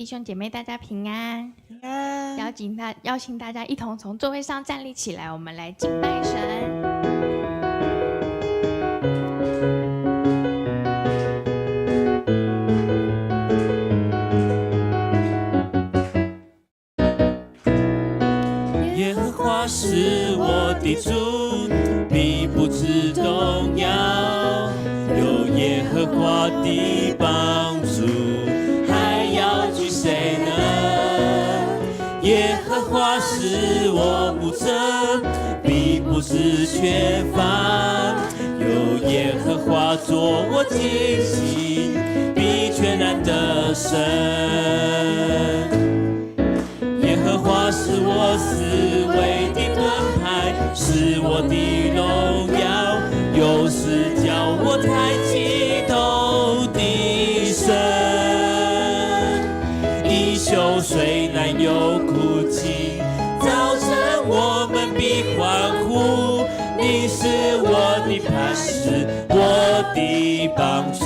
弟兄姐妹，大家平安！邀请大家一同从座位上站立起来，我们来敬拜神。耶和华是我的主，必不致动摇。有耶和华的帮助，还要惧谁呢？耶和华是我牧者，必不致缺乏。有耶和华作我旌旗，必全然得胜。耶和华是我思维的盾牌，是我的荣耀，又是叫我抬起头的神。一宿虽然有哭泣，早晨我们必欢呼。你是我的磐石，我的帮助。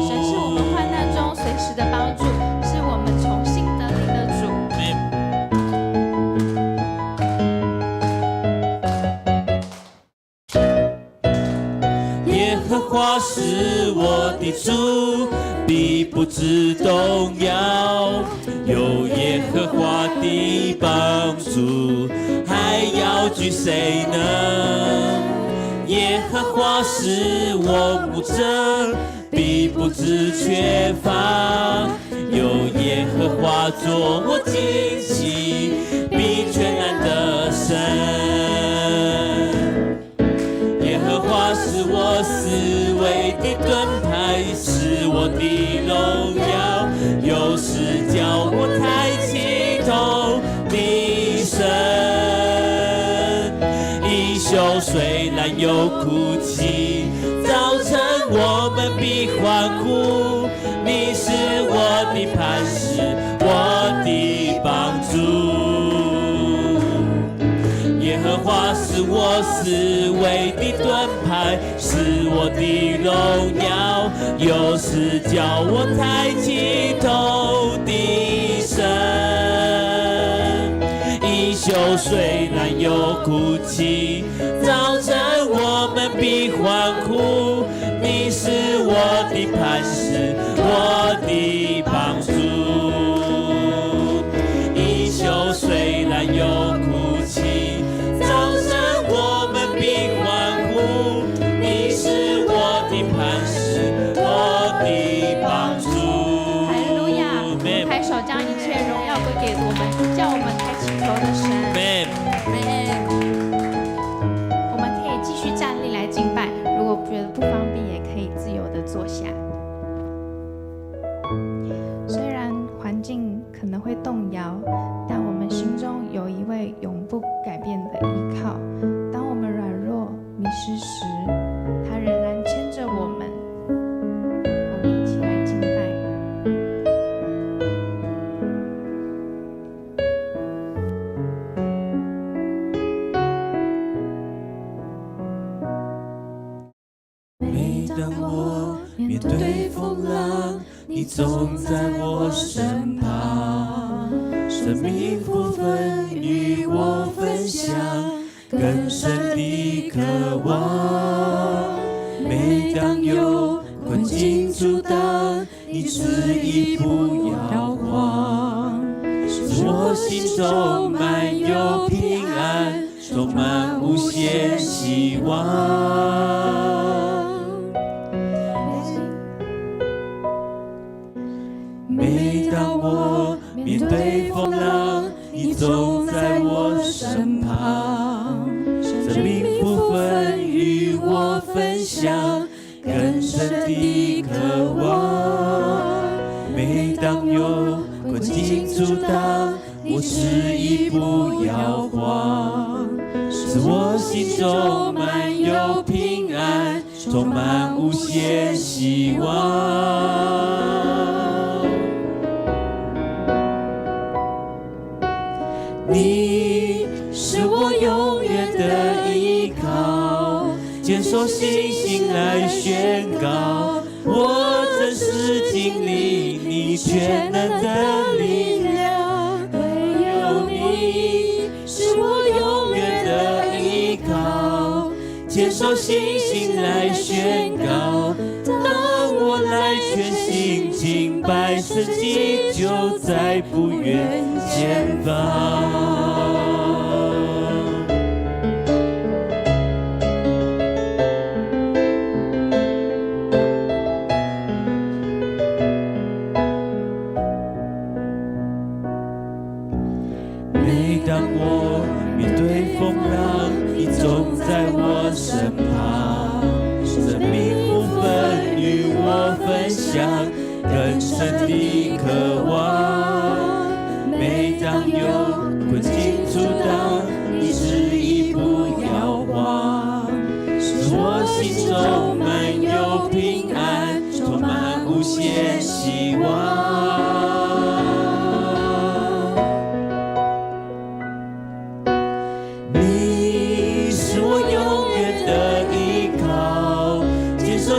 神是我们患难中随时的帮助，是我们重新得力的主。耶和华是我的主，必不致动摇。有耶和华的帮助，还要惧谁呢？耶和华是我牧者，必不致缺乏。有耶和华作我旌旗，必全然得胜。耶和华是我思维的盾牌，是我的荣耀，又是叫我抬起头的神。一宿虽然有哭泣，早晨我们必欢呼。你是我的磐石，我的帮助。耶和华是我思维的盾牌，是我的荣耀，又是叫我抬起头的神。一宿虽然有哭泣，早晨我们必欢呼。你是我的磐石，我的帮助。一宿虽然有哭泣，早晨我们必欢呼。你是我的磐石，我的帮助。哈利路亚！拍手将一切荣耀归给我们，叫我们抬起头的神。我们可以继续站立来敬拜，如果觉得不方便，也可以自由的坐下。虽然环境可能会动摇，但我们心中有一位永不改变的依靠。当我们软弱迷失时，他仍然牵着我们。我们一起来敬拜。每当我面对风浪，你总在我身旁，生命部分与我分享更深的渴望。每当有困境阻挡，你执意不摇晃，使我心中满有平安，充满无限希望。每当我面对风浪，你总在我身旁，生命部分与我分享更深的渴望。每当有困境阻挡，我执意不摇晃，使我心中满有平安，充满无限希望。你是我永远的依靠，坚守信心来宣告，我真实经历你你全能的力量，唯有你是我永远的依靠。坚守信心来宣告，当我来全心敬拜，神迹就在不远前方。每当我面对风浪，你总在我身旁，生命福分与我分享，更深的渴望。每当有困境阻挡，你指引不要忘，使我心中满有平安，充满无限希望。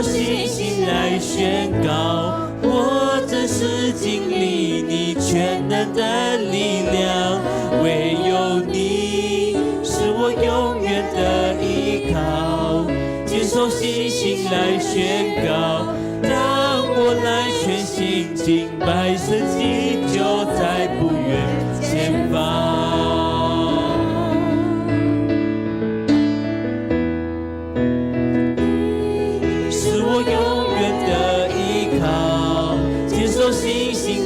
信心来宣告，我真实经历你全能的力量，唯有你是我永远的依靠。接受信心来宣告，当我来全心敬拜，神迹就在不远前方。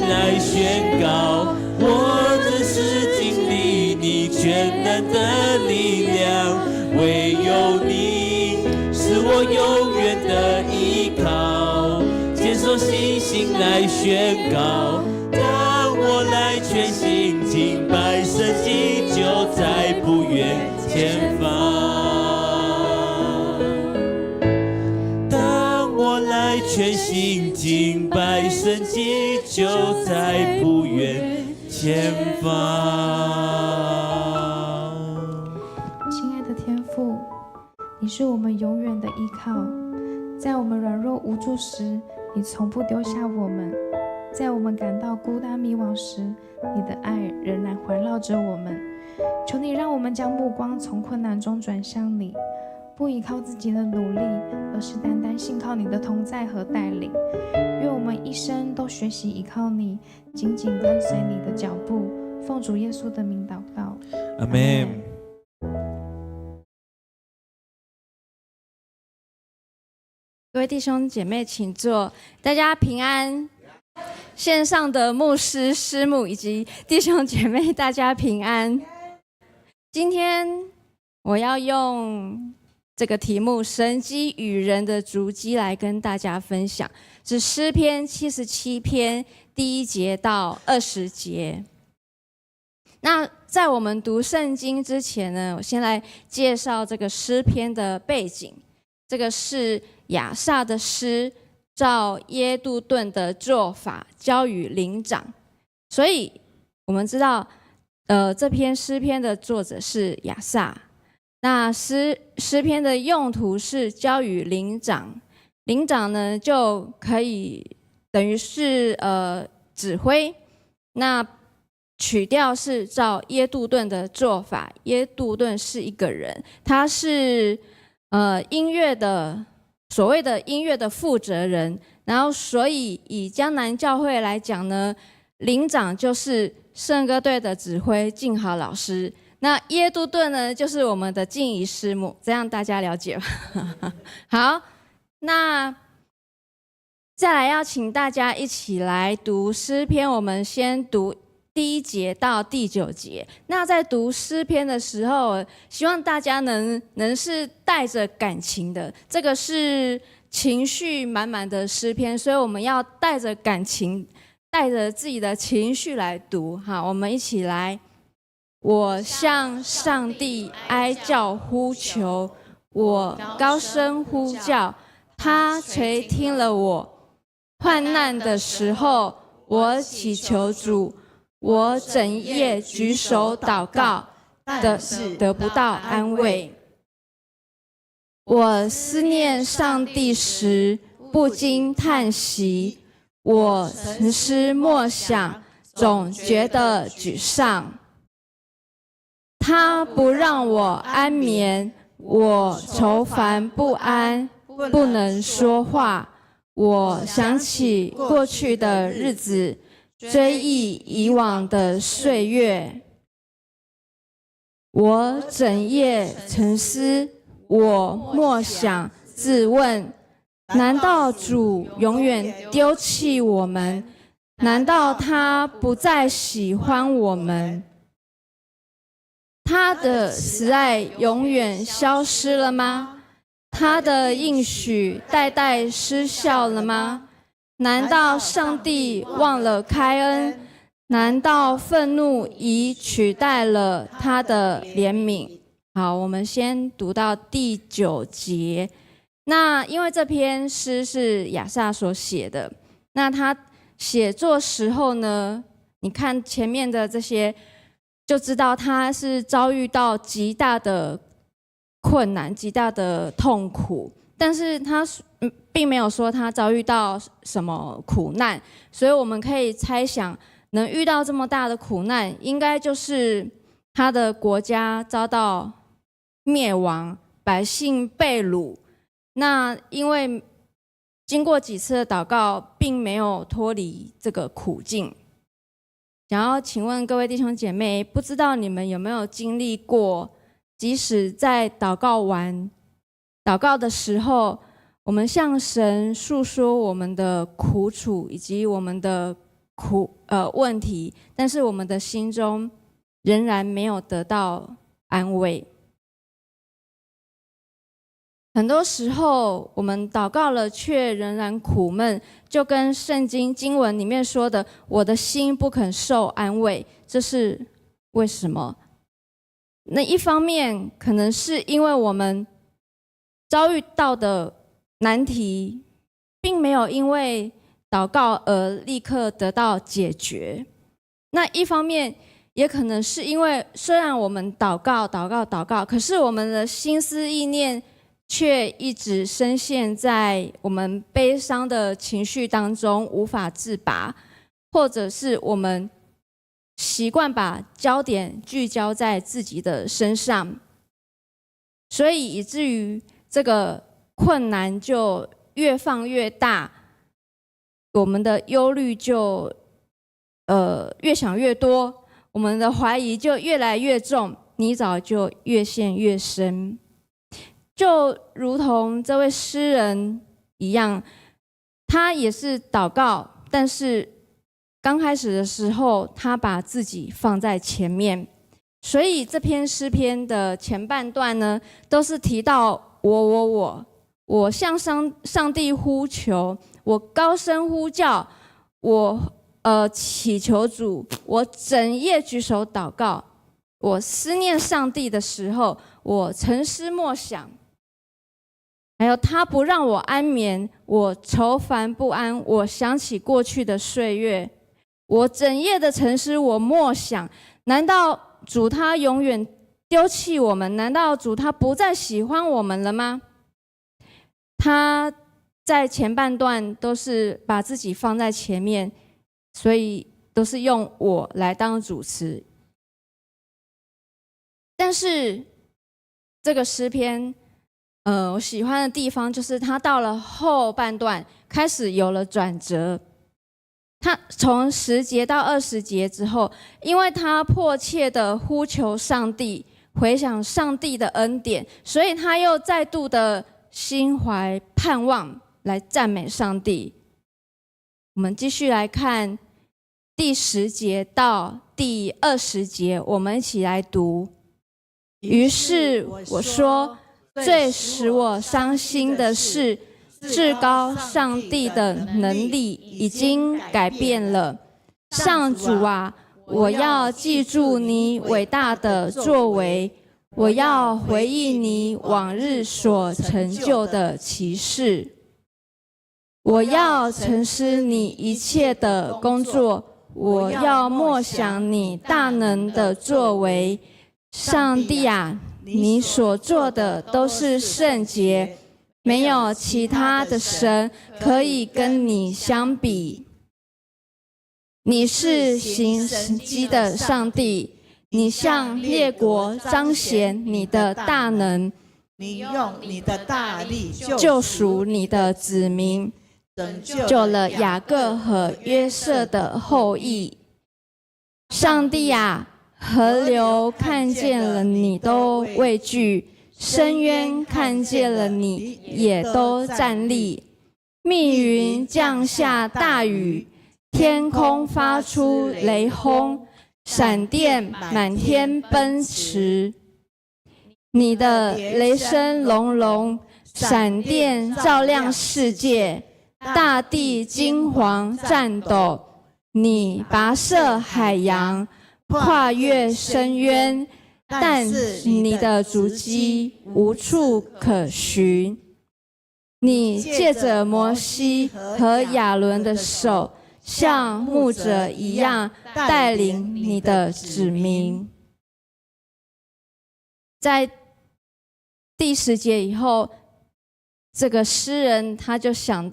来宣告，我真实经历你全能的力量，唯有你是我永远的依靠。坚守信心来宣告，当我来全心敬拜，神迹就在不远前方。全心敬拜，神迹就在不远前方。亲爱的天父，你是我们永远的依靠，在我们软弱无助时，你从不丢下我们；在我们感到孤单迷惘时，你的爱仍然环绕着我们。求你让我们将目光从困难中转向你，不依靠自己的努力，而是单单信靠你的同在和带领。愿我们一生都学习依靠你，紧紧跟随你的脚步。奉主耶稣的名祷告，阿们。各位弟兄姐妹请坐，大家平安。线上的牧师师母以及弟兄姐妹大家平安。今天我要用这个题目神迹与人的足迹来跟大家分享，是诗篇77篇1节到20节。那在我们读圣经之前呢，我先来介绍这个诗篇的背景。这个是亚萨的诗，照耶杜顿的做法交与灵长，所以我们知道，这篇诗篇的作者是亚萨。那诗篇的用途是交与灵长，灵长呢就可以等于是指挥。那曲调是照耶杜顿的做法，耶杜顿是一个人，他是音乐的所谓的音乐的负责人，然后所以以江南教会来讲呢，灵长就是圣歌队的指挥静豪老师，那耶杜顿呢就是我们的静怡师母，这样大家了解吧？好，那再来要请大家一起来读诗篇，我们先读1节到第9节。那在读诗篇的时候，希望大家能是带着感情的，这个是情绪满满的诗篇，所以我们要带着感情，带着自己的情绪来读。好，我们一起来。我向上帝哀叫呼求，我高声呼叫，他垂听了我。患难的时候，我祈求主，我整夜举手祷告，得不到安慰。我思念上帝时，不禁叹息，我沉思默想，总觉得沮丧。他不让我安眠，我愁烦不安，不能说话。我想起过去的日子，追忆以往的岁月。我整夜沉思，我默想自问：难道主永远丢弃我们？难道他不再喜欢我们？他的慈爱永远消失了吗？他的应许代代失效了吗？难道上帝忘了开恩？难道愤怒已取代了他的怜悯？好，我们先读到第9节。那因为这篇诗是亚萨所写的，那他写作时候呢，你看前面的这些，就知道他是遭遇到极大的困难、极大的痛苦，但是他并没有说他遭遇到什么苦难，所以我们可以猜想，能遇到这么大的苦难，应该就是他的国家遭到灭亡，百姓被掳。那因为经过几次的祷告，并没有脱离这个苦境。想要请问各位弟兄姐妹，不知道你们有没有经历过，即使在祷告的时候，我们向神诉说我们的苦楚以及我们的问题，但是我们的心中仍然没有得到安慰。很多时候我们祷告了，却仍然苦闷，就跟圣经经文里面说的，我的心不肯受安慰，这是为什么？那一方面可能是因为我们遭遇到的难题并没有因为祷告而立刻得到解决，那一方面也可能是因为虽然我们祷告，可是我们的心思意念却一直深陷在我们悲伤的情绪当中无法自拔，或者是我们习惯把焦点聚焦在自己的身上，所以以至于这个困难就越放越大，我们的忧虑就越想越多，我们的怀疑就越来越重，泥沼就越陷越深。就如同这位诗人一样，他也是祷告，但是刚开始的时候，他把自己放在前面，所以这篇诗篇的前半段呢，都是提到我向上帝呼求，我高声呼叫，我祈求主，我整夜举手祷告，我思念上帝的时候，我沉思默想。还有他不让我安眠，我愁烦不安，我想起过去的岁月，我整夜的沉思，我默想，难道主他永远丢弃我们？难道主他不再喜欢我们了吗？他在前半段都是把自己放在前面，所以都是用我来当主词。但是这个诗篇我喜欢的地方就是他到了后半段开始有了转折。他从10节到20节之后，因为他迫切的呼求上帝，回想上帝的恩典，所以他又再度的心怀盼望来赞美上帝。我们继续来看第10节到第20节，我们一起来读。于是我说，最使我伤心的是，至高上帝的能力已经改变了。上主啊，我要记住你伟大的作为，我要回忆你往日所成就的奇事，我要沉思你一切的工作，我要默想你大能的作为。上帝啊，你所做的都是圣洁，没有其他的神可以跟你相比。你是行神迹的上帝，你向列国彰显你的大能，你用你的大力救赎你的子民，救了雅各和约瑟的后裔。上帝啊，河流看见了你都畏惧，深渊看见了你也都站立。密云降下大雨，天空发出雷轰，闪电满天奔驰。你的雷声隆隆，闪电照亮世界，大地惊惶颤抖。你跋涉海洋，跨越深渊，但你的足迹无处可寻。你借着摩西和亚伦的手，像牧者一样带领你的子民。在第10节以后，这个诗人他想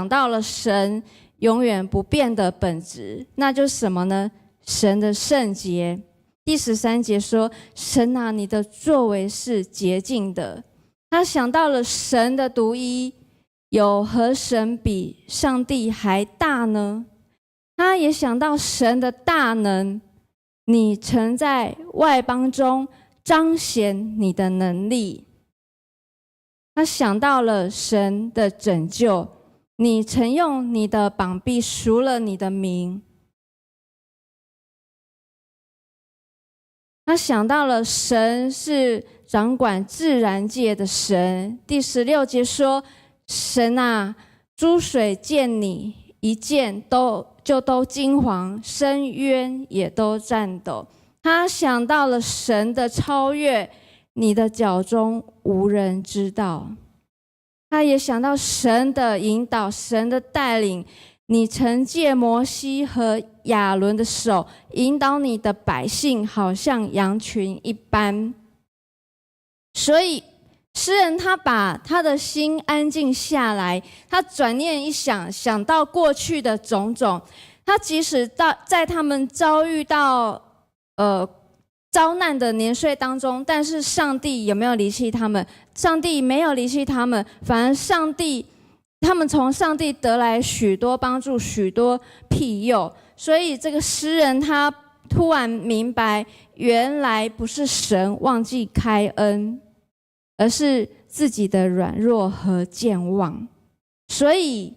到了神永远不变的本质，那就是什么呢？神的圣洁。第13节说：“神啊，你的作为是洁净的。”他想到了神的独一，有何神比上帝还大呢？他也想到神的大能，你曾在外邦中彰显你的能力。他想到了神的拯救，你曾用你的膀臂赎了你的名。他想到了神是掌管自然界的神。第16节说：“神啊，诸水见你一见就都惊惶，深渊也都颤抖。”他想到了神的超越，你的脚中无人知道。他也想到神的引导，神的带领，你曾借摩西和亚伦的手引导你的百姓，好像羊群一般。所以诗人他把他的心安静下来，他转念一想，想到过去的种种，他即使在他们遭遇到遭难的年岁当中，但是上帝有没有离弃他们？上帝没有离弃他们，反而他们从上帝得来许多帮助，许多庇佑。所以这个诗人他突然明白，原来不是神忘记开恩，而是自己的软弱和健忘。所以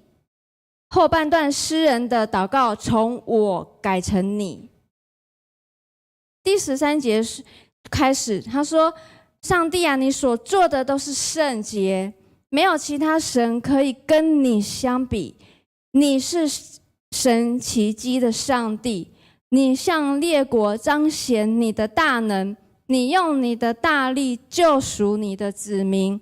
后半段诗人的祷告从我改成你。第13节开始，他说：“上帝啊，你所做的都是圣洁，没有其他神可以跟你相比。你是神奇迹的上帝，你向列国彰显你的大能，你用你的大力救赎你的子民。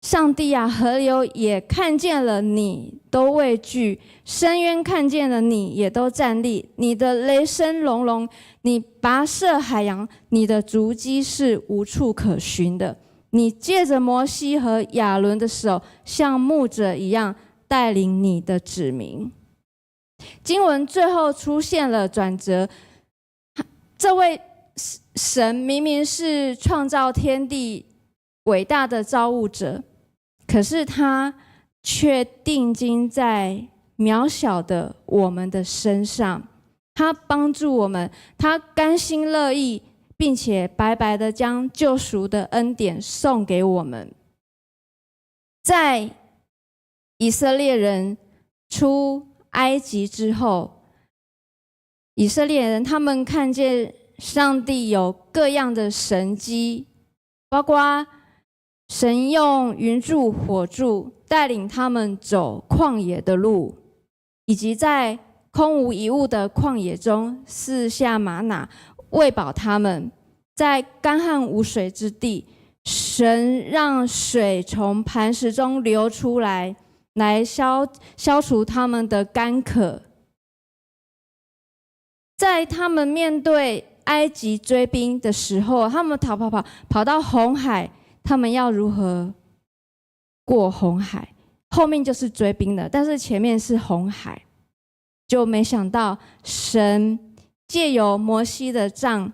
上帝啊，河流也看见了你，都畏惧；深渊看见了你，也都站立。你的雷声隆隆，你跋涉海洋，你的足迹是无处可寻的。你借着摩西和亚伦的手，像牧者一样带领你的子民。”经文最后出现了转折，这位神明明是创造天地伟大的造物者，可是他却定睛在渺小的我们的身上，他帮助我们，他甘心乐意，并且白白的将救赎的恩典送给我们。在以色列人出埃及之后，以色列人他们看见上帝有各样的神迹，包括神用云柱火柱带领他们走旷野的路，以及在空无一物的旷野中赐下玛纳喂饱他们。在干旱无水之地，神让水从磐石中流出来，消除他们的干渴。在他们面对埃及追兵的时候，他们跑到红海，他们要如何过红海？后面就是追兵了，但是前面是红海，就没想到神借由摩西的杖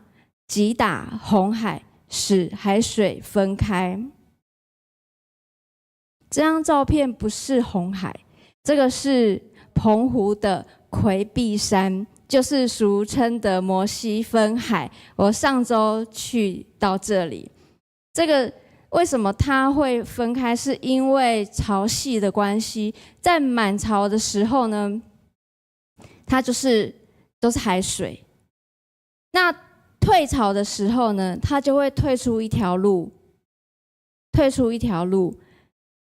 击打红海，使海水分开。这张照片不是红海，这个是澎湖的魁壁山，就是俗称的摩西分海。我上周去到这里，这个为什么它会分开？是因为潮汐的关系。在满潮的时候呢，它都是海水。那退潮的时候呢，它就会退出一条路，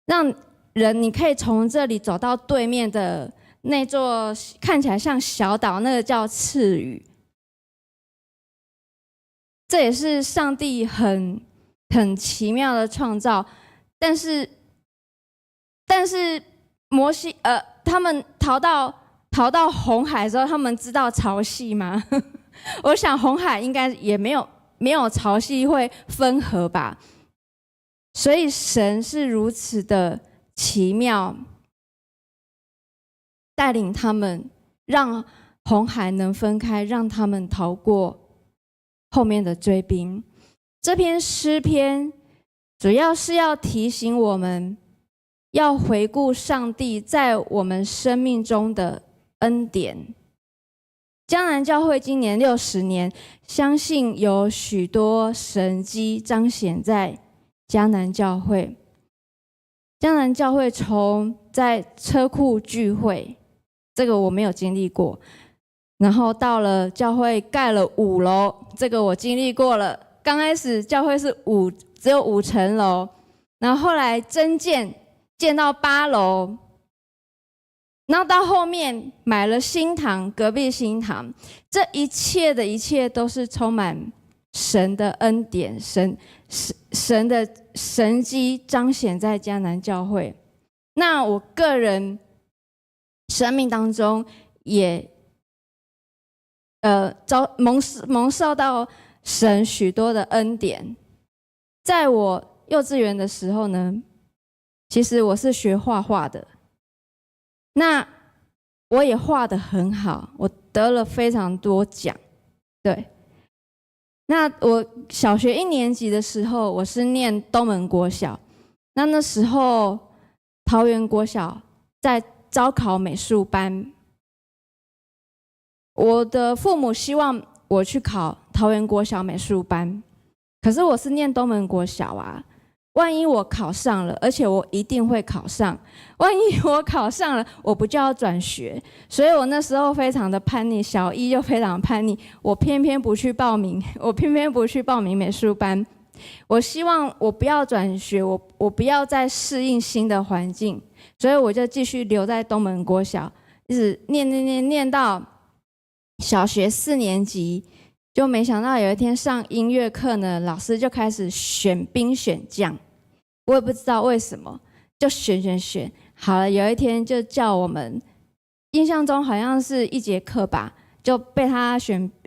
让人你可以从这里走到对面的那座看起来像小岛，那个叫赤屿。这也是上帝很奇妙的创造，但是摩西他们逃到红海的时候，他们知道潮汐吗？我想红海应该也没有潮汐会分合吧。所以神是如此的奇妙，带领他们，让红海能分开，让他们逃过后面的追兵。这篇诗篇主要是要提醒我们，要回顾上帝在我们生命中的恩典。江南教会今年60年，相信有许多神迹彰显在江南教会。江南教会从在车库聚会，这个我没有经历过，然后到了教会盖了5楼，这个我经历过了。刚开始教会是只有5层楼，然后后来增建到8楼，然后到后面买了新堂，隔壁新堂，这一切都是充满神的恩典，神的神迹彰显在江南教会。那我个人生命当中也蒙受到神许多的恩典。在我幼稚园的时候呢，其实我是学画画的，那我也画得很好，我得了非常多奖。对，那我小学1年级的时候，我是念东门国小，那时候桃园国小在招考美术班，我的父母希望我去考桃园国小美术班，可是我是念东门国小啊，万一我考上了，而且我一定会考上，万一我考上了，我不就要转学？所以我那时候非常的叛逆，小一就非常叛逆，我偏偏不去报名美术班。我希望我不要转学，我不要再适应新的环境，所以我就继续留在东门国小，一直念到小学4年级。就没想到有一天上音乐课呢，老师就开始选兵选将，我也不知道为什么，就选，好了，有一天就叫我们，印象中好像是1节课吧，就被他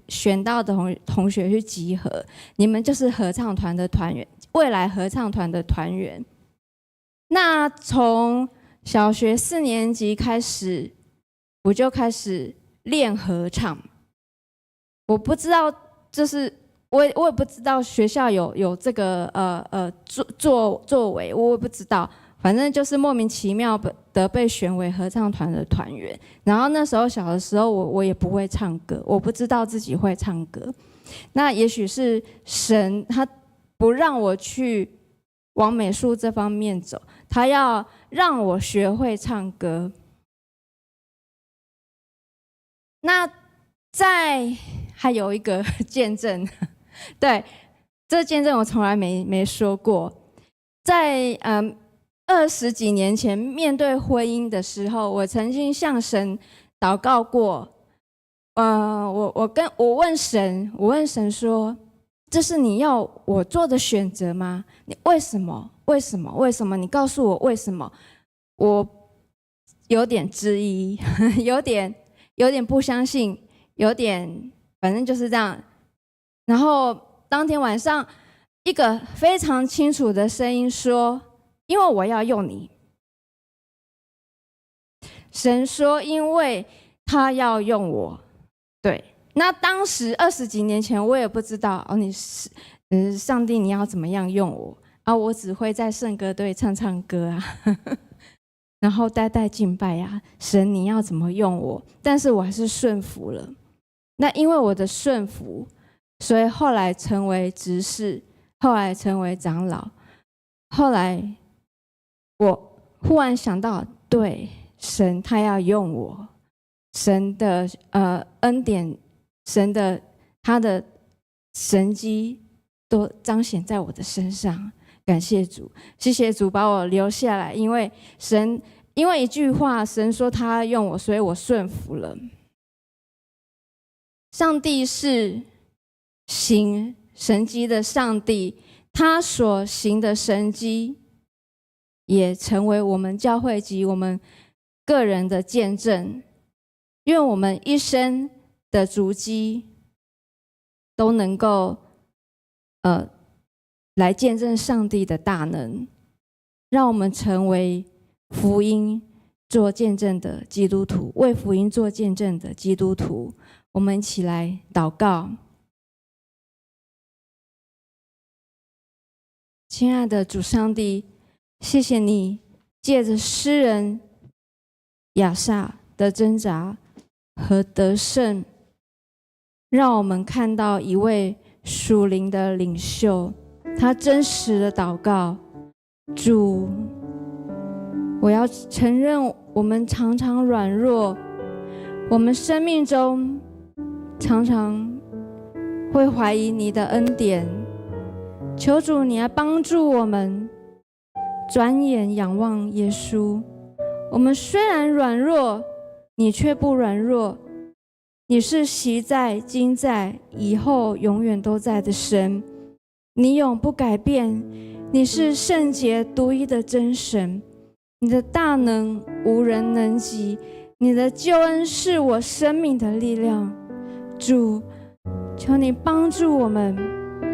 选到的同学去集合，你们就是合唱团的团员，未来合唱团的团员。那从小学4年级开始，我就开始练合唱。我不知道，就是我也不知道学校有这个作为，我也不知道，反正就是莫名其妙的被选为合唱团的团员。然后那时候小的时候，我也不会唱歌，我不知道自己会唱歌。那也许是神他不让我去往美术这方面走，他要让我学会唱歌。那还有一个见证，对，这见证我从来没说过。在20几年前面对婚姻的时候，我曾经向神祷告过。我问神说：“这是你要我做的选择吗？你为什么？你告诉我为什么？”我有点质疑，有点不相信。反正就是这样。然后当天晚上，一个非常清楚的声音说：“因为我要用你。”神说，因为他要用我。对，那当时20几年前，我也不知道哦，上帝你要怎么样用我啊？我只会在圣歌队唱唱歌啊，然后带敬拜啊。神你要怎么用我？但是我还是顺服了。那因为我的顺服，所以后来成为执事，后来成为长老，后来我忽然想到，对，神他要用我，神的恩典，神的他的神迹都彰显在我的身上。感谢主，谢谢主把我留下来，因为一句话，神说他用我，所以我顺服了。上帝是行神迹的上帝，他所行的神迹也成为我们教会及我们个人的见证。愿我们一生的足迹都能够来见证上帝的大能，让我们成为福音做见证的基督徒，为福音做见证的基督徒。我们一起来祷告。亲爱的主上帝，谢谢你借着诗人亚萨的挣扎和得胜，让我们看到一位属灵的领袖，他真实的祷告。主，我要承认我们常常软弱，我们生命中常常会怀疑你的恩典，求主你来帮助我们转眼仰望耶稣。我们虽然软弱，你却不软弱，你是昔在今在以后永远都在的神，你永不改变，你是圣洁独一的真神，你的大能无人能及，你的救恩是我生命的力量。主，求你帮助我们，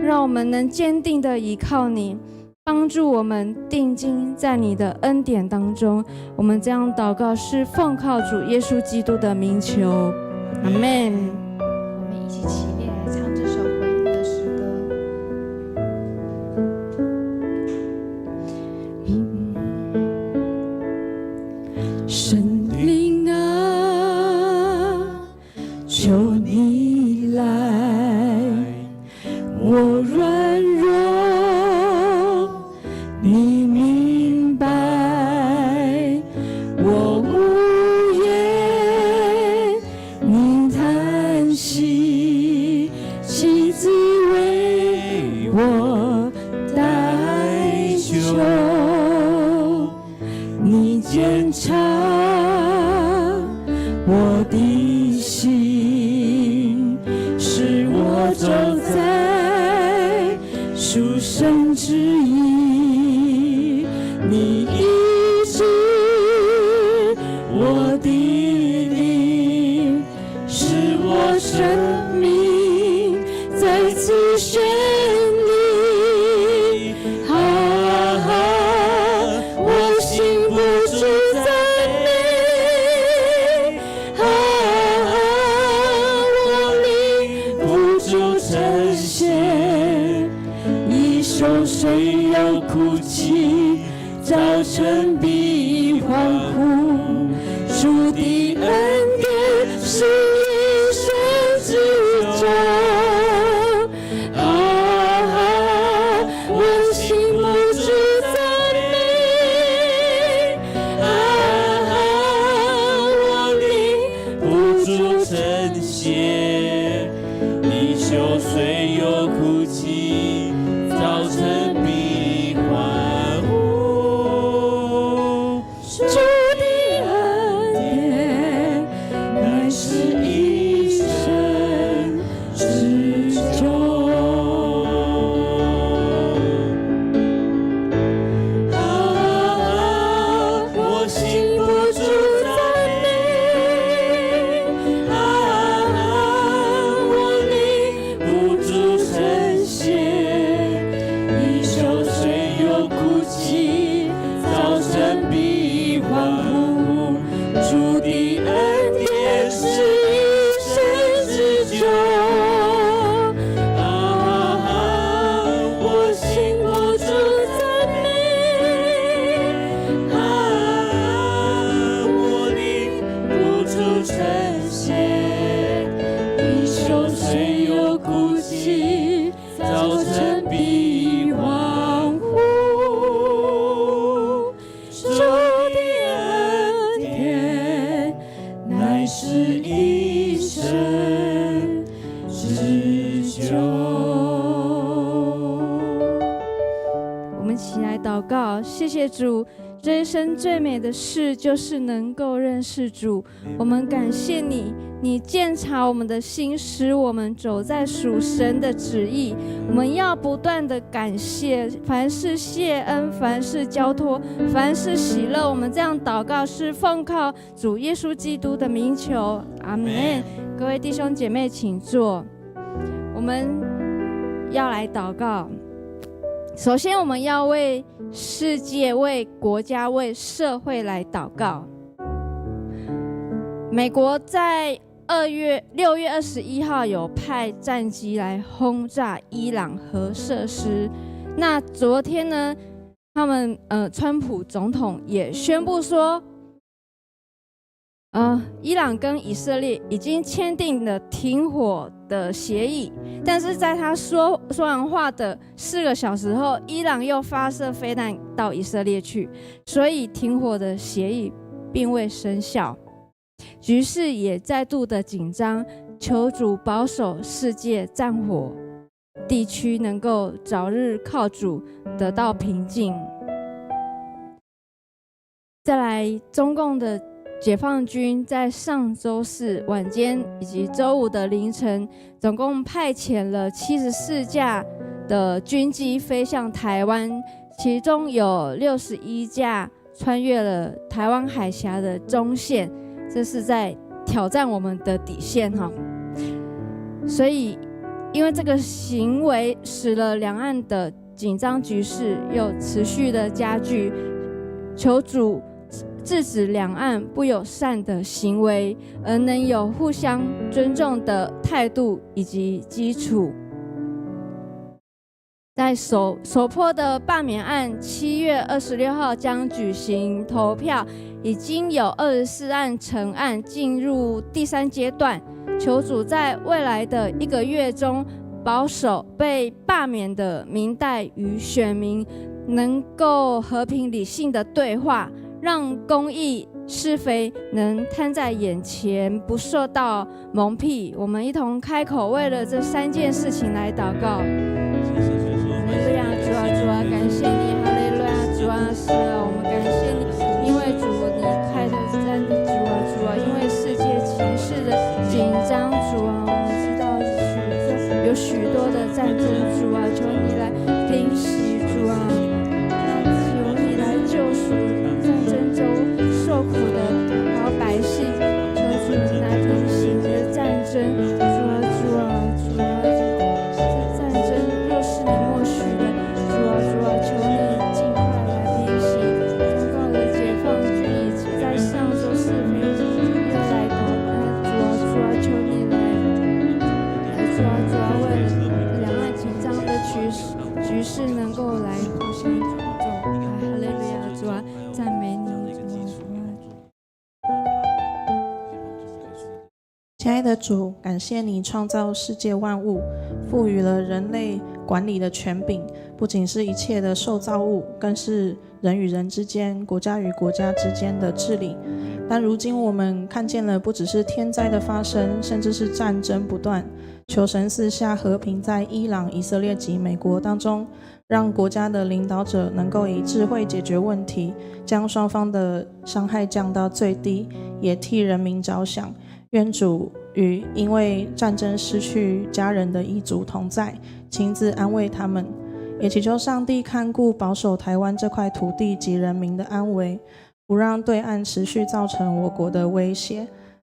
让我们能坚定地依靠你，帮助我们定睛在你的恩典当中。我们这样祷告是奉靠主耶稣基督的名求，阿们。我们一起起立来唱这首回应的诗歌。神灵啊，求你来，我软弱，你明白，我无言，你叹息，亲自为我代求，你检查我的心，使我走在属神之意，你医治我的灵，使我生命再次绚丽。我心不住赞美，我灵不住称谢，一手虽要哭泣，早晨必欢呼，主的恩典是一生之中。我心不住赞美，我灵不住称谢，你袖虽有哭泣，早晨必欢呼。主的恩典乃是一生之久。我心不住赞美，我灵不住称呈现，因受水又哭泣，早晨必欢呼。主的恩典乃是一生之久。我们起来祷告，谢谢主。这一生最美的事就是能够认识主。我们感谢你，你鉴察我们的心，使我们走在属神的旨意。我们要不断的感谢，凡事谢恩，凡事交托，凡事喜乐。我们这样祷告是奉靠主耶稣基督的名求，阿们。各位弟兄姐妹请坐，我们要来祷告。首先我们要为世界、为国家、为社会来祷告。美国在6月21号有派战机来轰炸伊朗核设施。那昨天呢，他们川普总统也宣布说，伊朗跟以色列已经签订了停火的协议，但是在他说完话的4个小时后，伊朗又发射飞弹到以色列去，所以停火的协议并未生效，局势也再度的紧张。求主保守世界战火地区能够早日靠主得到平静。再来，中共的解放军在上周4晚间以及周5的凌晨，总共派遣了74架的军机飞向台湾，其中有61架穿越了台湾海峡的中线，这是在挑战我们的底线哈。所以，因为这个行为使了两岸的紧张局势又持续的加剧，求主制止两岸不友善的行为，而能有互相尊重的态度以及基础。在首波的罢免案7月26号将举行投票，已经有24案成案，进入第3阶段。求主在未来的1个月中，保守被罢免的民代与选民能够和平理性的对话，让公义是非能摊在眼前，不受到蒙蔽。我们一同开口，为了这3件事情来祷告。哈利路亚，主啊，主啊，感谢你，哈利路亚，主啊，是啊，我们感谢你，因为主你开的战，主啊，主啊，因为世界情势的紧张，主啊，我们知道有许多的战争，主啊，求你来平息，主啊，求你来救赎战争中受苦的好百姓，求主你来平息这战争，主啊，主啊，主啊，这战争若是你默许的，主啊，主啊，求你尽快来平息。中共的解放军已经在上周4飞机又来到，主啊，主啊，求你来，主啊，主啊，为了两岸紧张的局势能够来互相尊重。哈利路亚，主啊，赞美你，主啊，主啊。亲爱的主，感谢你创造世界万物，赋予了人类管理的权柄，不仅是一切的受造物，更是人与人之间、国家与国家之间的治理。但如今我们看见了，不只是天灾的发生，甚至是战争不断。求神赐下和平在伊朗、以色列及美国当中，让国家的领导者能够以智慧解决问题，将双方的伤害降到最低，也替人民着想。愿主与因为战争失去家人的遗族同在，亲自安慰他们，也祈求上帝看顾保守台湾这块土地及人民的安危，不让对岸持续造成我国的威胁，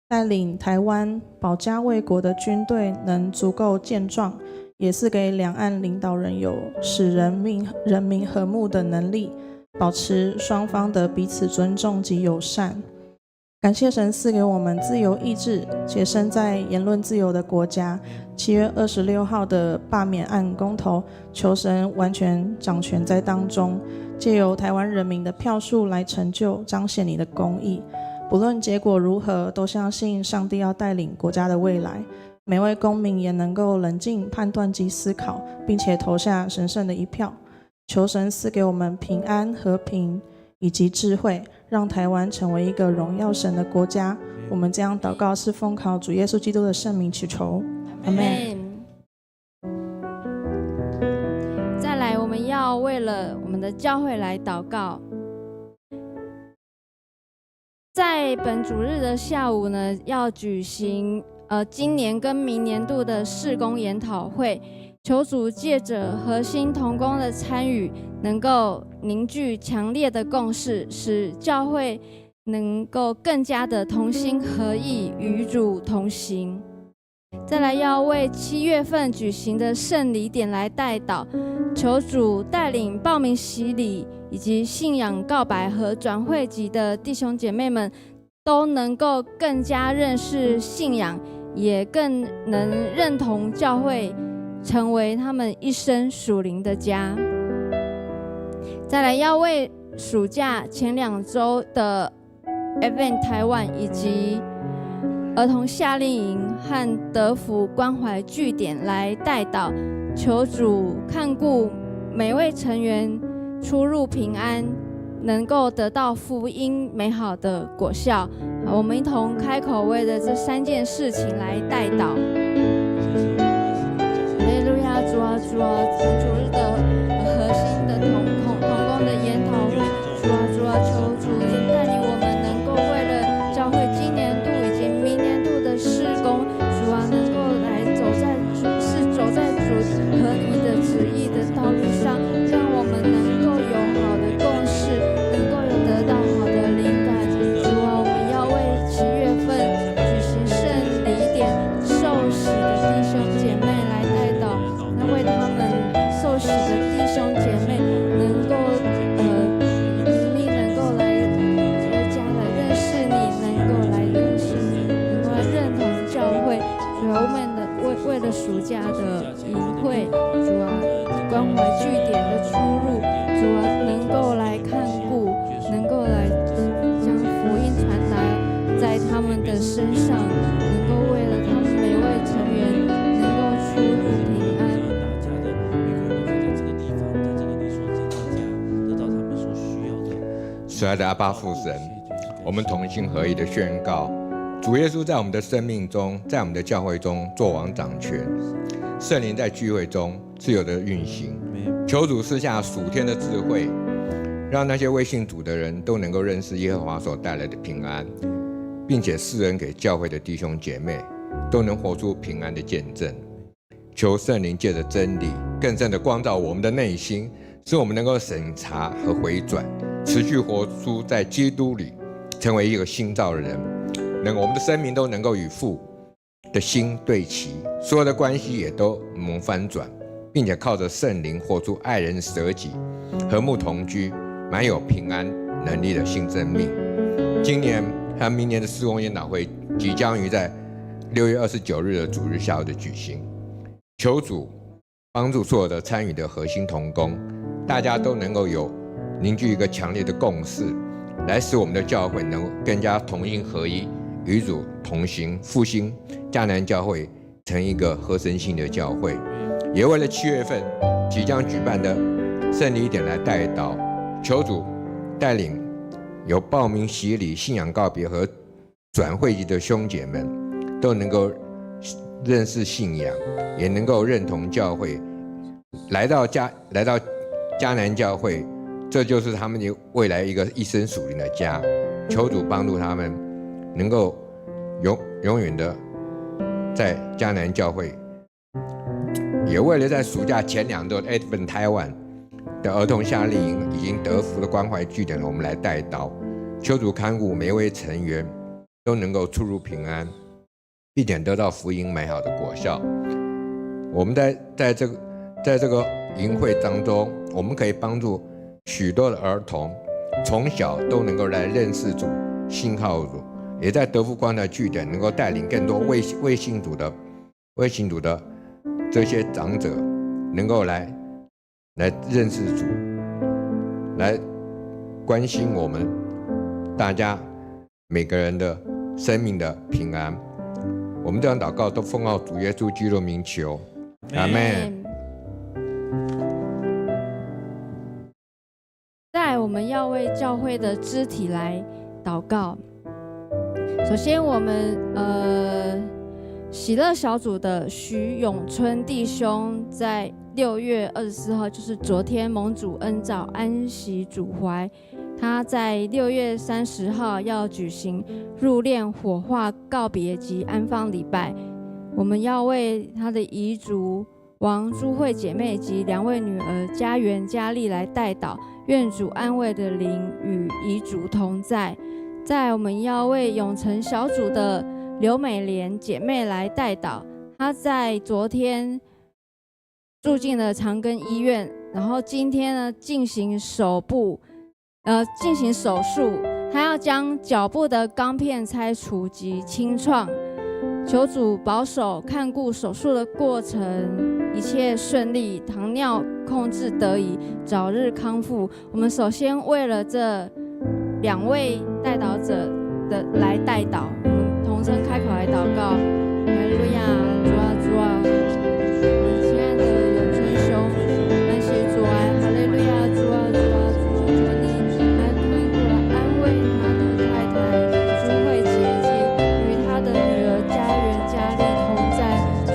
带领台湾保家卫国的军队能足够健壮，也是给两岸领导人有使人民和睦的能力，保持双方的彼此尊重及友善。感谢神赐给我们自由意志，且身在言论自由的国家。7月26号的罢免案公投，求神完全掌权在当中，借由台湾人民的票数来成就彰显你的公义。不论结果如何，都相信上帝要带领国家的未来。每位公民也能够冷静判断及思考，并且投下神圣的一票。求神赐给我们平安、和平以及智慧，让台湾成为一个荣耀神的国家。我们这样祷告是奉靠主耶稣基督的圣名祈求，阿们。再来，我们要为了我们的教会来祷告。在本主日的下午呢，要举行今年跟明年度的事工研讨会，求主借着核心同工的参与，能够凝聚强烈的共识，使教会能够更加的同心合意，与主同行。再来要为7月份举行的圣礼典来代祷，求主带领报名洗礼以及信仰告白和转会籍的弟兄姐妹们，都能够更加认识信仰，也更能认同教会，成为他们一生属灵的家。再来要为暑假前2周的 Event 台湾以及儿童夏令营和德福关怀据点来代祷，求主看顾每位成员出入平安，能够得到福音美好的果效。我们一同开口为了这3件事情来代祷。哈利路亚，主啊主啊，主日的核心的同工的研讨会，主啊主啊，求主带领我们能够为了教会今年度以及明年度的事工，主啊能够来走在主合一的旨意的道路上，让我们能够有好的共识，能够有得到好的灵感。主啊，我们要为7月份举行圣礼典受洗的弟兄姐妹来代祷，那为他们受洗的弟兄姐妹能够能够来更加的认识你，能够来认识你，能够来认同教会。主啊，我们为了暑假的营会，主啊，关怀据点的出入，主啊，能够来看顾，能够来将福音传达在他们的身上，能够为了他们每位成员能够出入平安。慈爱的阿爸父神，我们同心合意的宣告，主耶稣在我们的生命中，在我们的教会中作王掌权，圣灵在聚会中自由的运行。求主赐下属天的智慧，让那些未信主的人都能够认识耶和华所带来的平安，并且施恩给教会的弟兄姐妹都能活出平安的见证。求圣灵借着真理更深的光照我们的内心，使我们能够审查和回转，持续活出在基督里，成为一个新造的人。我们的生命都能够与父的心对齐，所有的关系也都蒙翻转，并且靠着圣灵活出爱人舍己、和睦同居、满有平安能力的新生命。今年和明年的事工研讨会即将于在6月29日的主日下午的举行。求主帮助所有的参与的核心同工，大家都能够凝聚一个强烈的共识，来使我们的教会能够更加同心合一，与主同行，复兴迦南教会成一个合神性的教会。也为了7月份即将举办的圣礼典来代祷，求主带领有报名洗礼、信仰告别和转会籍的兄姐们，都能够认识信仰，也能够认同教会，来到迦南教会，这就是他们未来一生属灵的家。求主帮助他们能够永远的在迦南教会。也为了在暑假前2周的 Advent 台湾的儿童夏令营已经得福的关怀据点，我们来代祷，求主看顾每一位成员都能够出入平安，并且得到福音美好的果效。我们在这个营会当中，我们可以帮助许多的儿童从小都能够来认识主、信靠主，也在德福关怀据点能够带领更多未信主的这些长者，能够来认识主，来关心我们大家每个人的生命的平安。我们这样祷告都奉靠主耶稣基督名求，阿们。再来，我们要为教会的肢体来祷告。首先，我们喜乐小组的徐永春弟兄在6月24号，就是昨天蒙主恩召安息主怀，他在6月30号要举行入殓、火化、告别及安放礼拜。我们要为他的遗族王朱慧姐妹及2位女儿家园佳丽来代祷，愿主安慰的灵与遗族同在。再来，我们要为永成小组的刘美莲姐妹来代祷，她在昨天住进了长庚医院，然后今天呢进行手术，她要将脚部的钢片拆除及清创，求主保守看顾手术的过程一切顺利，糖尿控制得以早日康复。我们首先为了这2位代祷者的来代祷，我们同声开口来祷告。哈利路亚，主啊主啊，亲爱的永春兄，感谢主啊，哈利路亚，主啊主啊主啊，求你来看顾来安慰他的太太朱慧姐姐与他的女儿家园佳丽同在。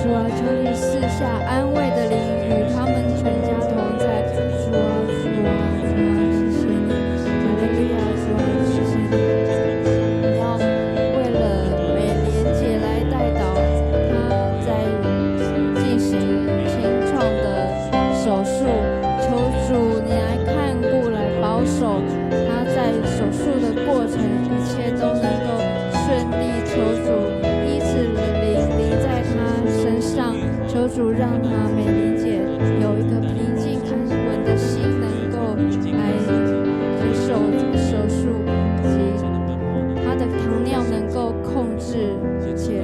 主啊，求你赐下安慰的灵与他们全家同在。主啊主啊主啊，谢谢你，哈利路亚，主啊谢谢你。我要为了美莲姐来代祷，她在进行清创的手术，求主你来看顾，来保守她在手术的过程，一切都能够顺利。求主医治灵在她身上，求主让她美莲姐有一个平静安稳的心，能够来接受手术，以及她的糖尿能够控制，且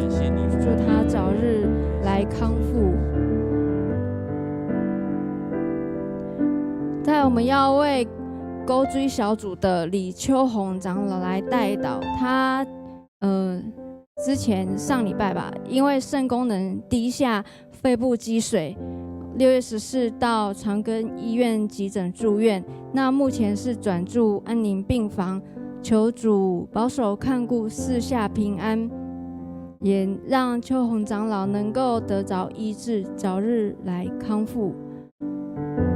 祝她早日来康复。在我们要为勾追小组的李秋红长老来代祷，他之前上礼拜吧，因为肾功能低下，肺部积水，6月14到长庚医院急诊住院，那目前是转住安宁病房，求主保守看顾，赐下平安，也让秋红长老能够得着医治，早日来康复。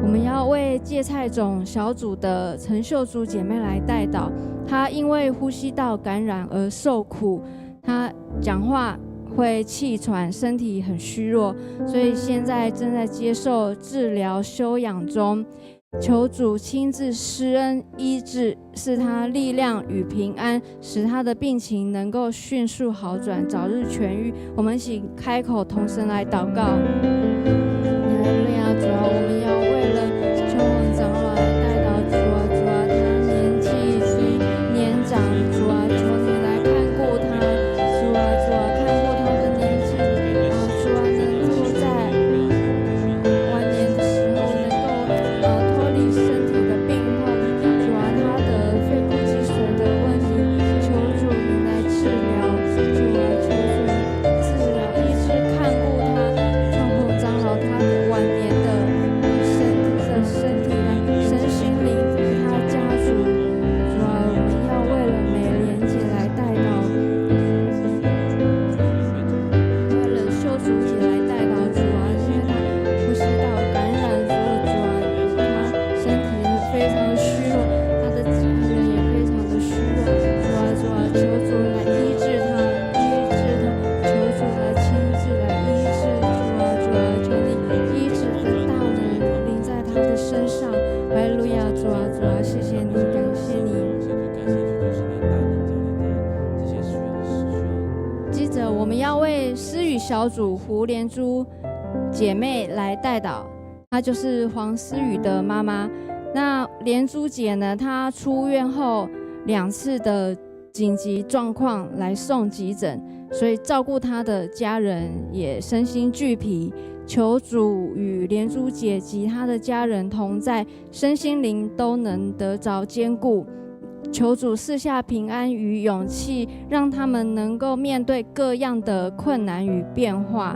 我们要为芥菜种小组的陈秀珠姐妹来代祷，她因为呼吸道感染而受苦，她讲话会气喘，身体很虚弱，所以现在正在接受治疗休养中。求主亲自施恩医治，赐她力量与平安，使她的病情能够迅速好转，早日痊愈。我们一起开口同声来祷告。哈利路亚，主啊，我们要为了秋红长老来代祷，主啊主啊，他年纪虽年长，主啊，求你来看顾他，主啊主啊，看顾他的年纪，主啊，能够在晚年的时候能够脱离身体的病痛，主啊，他的肺部积水的问题，求主你来治疗，主啊，求主治疗医治看顾他，秋红长老他的晚年的身体身心灵，他家族，主啊，我们要为了美莲姐来代祷，为了秀竹姐来代祷，主啊，因为她呼吸道感染，主啊，她身体非常的虚弱，她的家人也非常的虚弱，主啊主啊，求主来医治她，求主来亲自来医治，主啊主啊，求你医治的大能临在她的身上。哈利路亚，主啊主啊，谢谢你，感谢你。接着我们要为思雨小组胡连珠姐妹来代祷，她就是黄思雨的妈妈。那连珠姐呢，她出院后2次的紧急状况来送急诊，所以照顾她的家人也身心俱疲。求主与连珠姐及她的家人同在，身心灵都能得着坚固。求主赐下平安与勇气，让他们能够面对各样的困难与变化。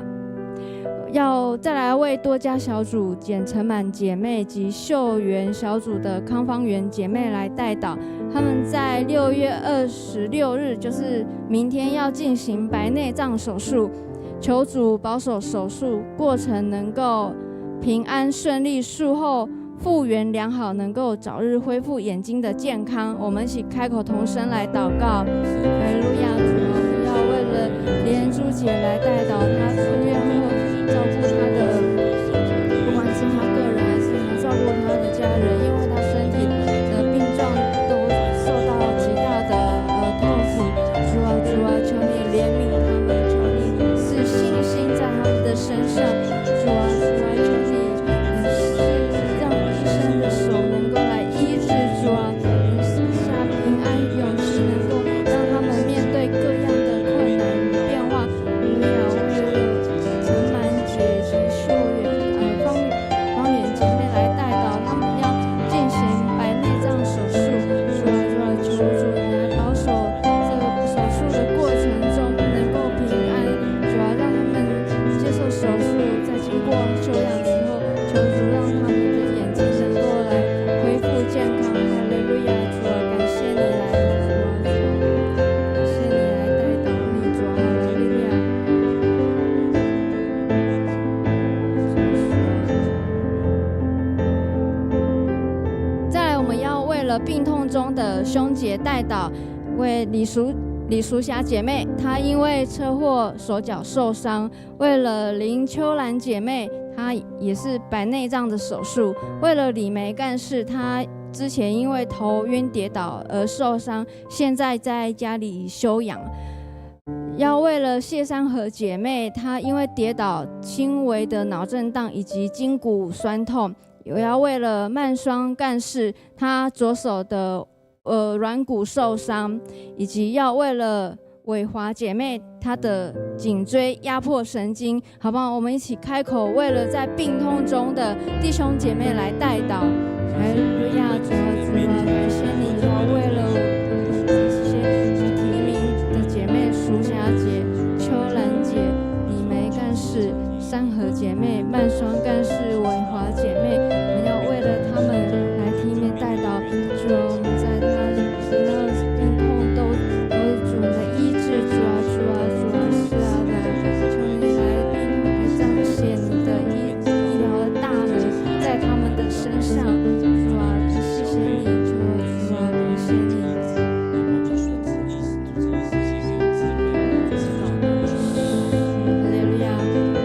要再来为多家小组简承满姐妹及秀园小组的康芳园姐妹来代祷，他们在6月26日，就是明天要进行白内障手术，求主保守手术过程能够平安顺利，术后复原良好，能够早日恢复眼睛的健康。我们一起开口同声来祷告。哈利路亚！主，我们要为了连珠姐来代祷，她出院后照顾她的，不管是她个人还是她照顾她的家人，因为她身体的病状都受到极大的痛苦。主啊，求你怜悯他们，求你赐信心在他们的身上。主啊，求你让医生的手能够来医治。主啊，你赐下平安勇气，能够让他们面对各样的困难与变化。我们要为了承满姐及秀园方圆姐妹来代祷，他们要进行白内障手术。主啊，求主你来保守这个手术的过程中能够平安。主啊，让他们接受手术，在经过休养之后，求主让他们的眼睛能够来恢复健康。哈利路亚！主啊，感谢你来，主啊，感谢你来代祷你，主啊，哈利路亚！再来，我们要为了病痛中的兄姐代祷，为李淑霞姐妹，她因为车祸手脚受伤；为了林秋兰姐妹，她也是白内障的手术；为了李梅干事，她之前因为头晕跌倒而受伤，现在在家里休养。要为了谢山河姐妹，她因为跌倒轻微的脑震荡以及筋骨酸痛；也要为了曼双干事，她左手的软骨受伤，以及要为了伟华姐妹她的颈椎压迫神经，好不好？我们一起开口，为了在病痛中的弟兄姐妹来代祷。哈利路亚！主啊，感谢你，主啊，为了这些提名的姐妹，淑霞姐、秋兰姐、李梅干事、山河姐妹、曼双干事、伟华姐妹，我们要为了她们来提名代祷。主啊，我们在她的病痛都主的医治。主啊，是啊的，求你来彰显你的医疗的大能在他们的身上。主啊，谢谢你，主啊，感谢你。哈利路亚！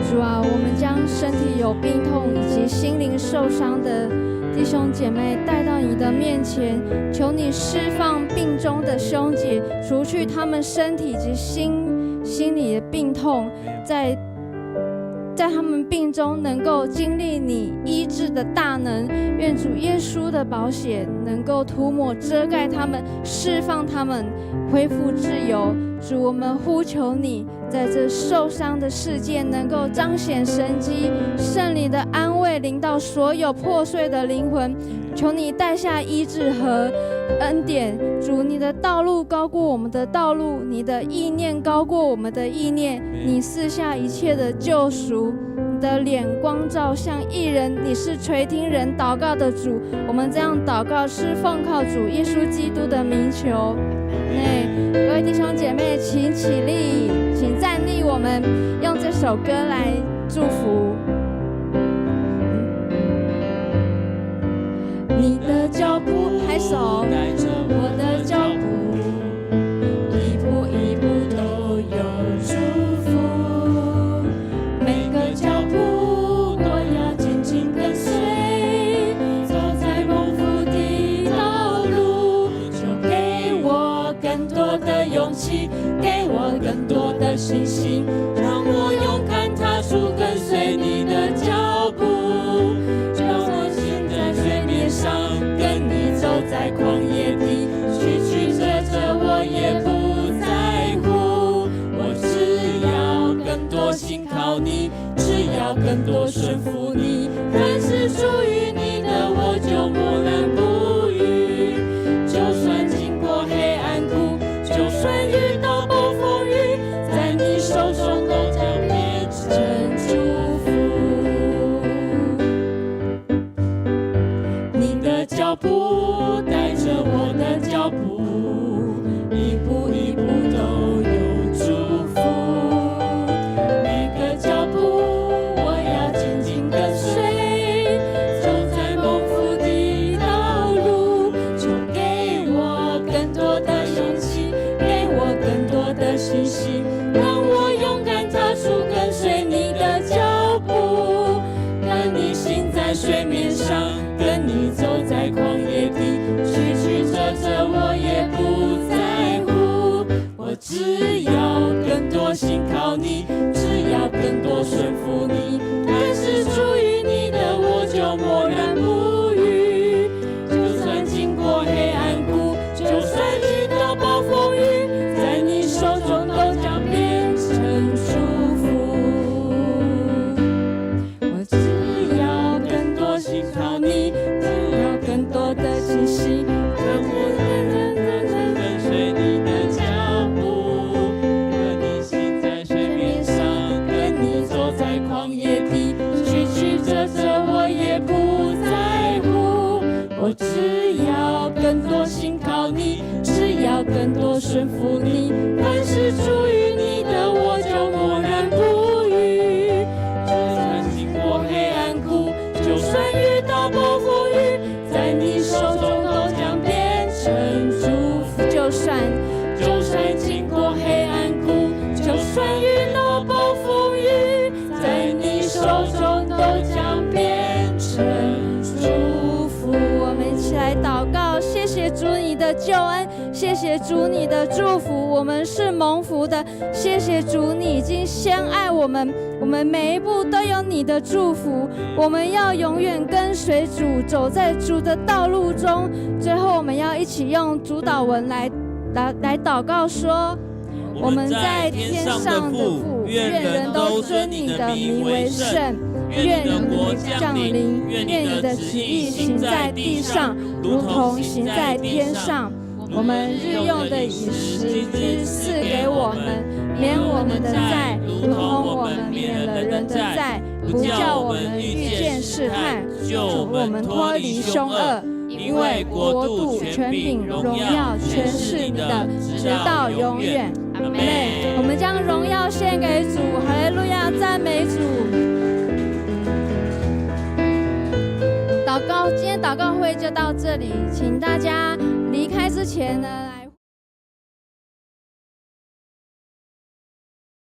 主啊，我们将身体有病痛以及心灵受伤的弟兄姐妹带到你的面前，求你释放病中的兄姐，除去他们身体及心理的病痛，在他们病中能够经历你医治的大能。愿主耶稣的宝血能够涂抹遮盖他们，释放他们，恢复自由。主，我们呼求你，在这受伤的世界能够彰显神迹，圣灵的安慰临到所有破碎的灵魂。求你带下医治和恩典。主，你的道路高过我们的道路，你的意念高过我们的意念，你赐下一切的救赎，你的脸光照向义人，你是垂听人祷告的主。我们这样祷告是奉靠主耶稣基督的名求。各位弟兄姐妹，请起立，请站立，我们用这首歌来祝福。你的脚步，拍手，带着我的脚步，一步一步都有祝福。每个脚步都要紧紧跟随，走在蒙福的道路。就给我更多的勇气，给我更多的信心，让我勇敢踏出跟随你的脚步。跟你走在旷野地，曲曲折折我也不在乎。我只要更多信靠你，只要更多顺服你。凡是属于你的，我就不冷不语。就算经过救恩，谢谢主你的祝福，我们是蒙福的。谢谢主，你已经先爱我们，我们每一步都有你的祝福。我们要永远跟随主，走在主的道路中。最后，我们要一起用主祷文来祷告说：我们在天上的父，愿人都尊你的名为圣。愿你的国降临，愿你的旨意行在地上，如同行在天上。我们日用的饮食之赐给我们，免我们的债，如同我们免了人的债，不叫我们遇见试探，救我们脱离凶恶。因为国度、权柄、荣耀，全是你的，直到永远。阿们。我们将荣耀献给主，哈利路亚，赞美主。今天祷告会就到这里，请大家离开之前呢，